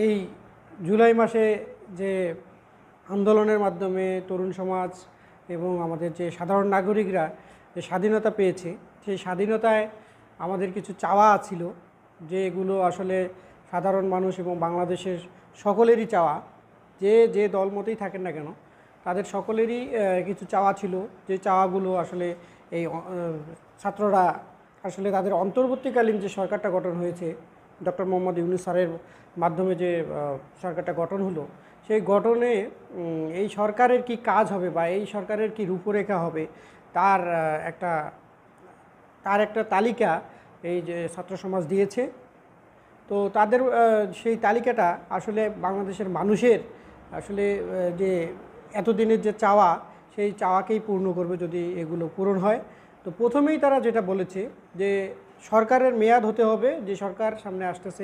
এই জুলাই মাসে যে আন্দোলনের মাধ্যমে তরুণ সমাজ এবং আমাদের যে সাধারণ নাগরিকরা যে স্বাধীনতা পেয়েছে, সেই স্বাধীনতায় আমাদের কিছু চাওয়া ছিল, যেগুলো আসলে সাধারণ মানুষ এবং বাংলাদেশের সকলেরই চাওয়া, যে দলমতেই থাকেন না কেন তাদের সকলেরই কিছু চাওয়া ছিল। যে চাওয়াগুলো আসলে এই ছাত্ররা আসলে তাদের অন্তর্বর্তীকালীন যে সরকারটা গঠন হয়েছে, ডক্টর মোহাম্মদ ইউনূস স্যারের মাধ্যমে যে সরকারটা গঠন হলো, সেই গঠনে এই সরকারের কি কাজ হবে বা এই সরকারের কি রূপরেখা হবে তার একটা তালিকা এই যে ছাত্র সমাজ দিয়েছে। তো তাদের সেই তালিকাটা আসলে বাংলাদেশের মানুষের আসলে যে এতদিনের যে চাওয়া, সেই চাওয়াকেই পূর্ণ করবে যদি এগুলো পূরণ হয়। তো প্রথমেই তারা যেটা বলেছে যে সরকারের মেয়াদ হতে হবে, যে সরকার সামনে আসতেছে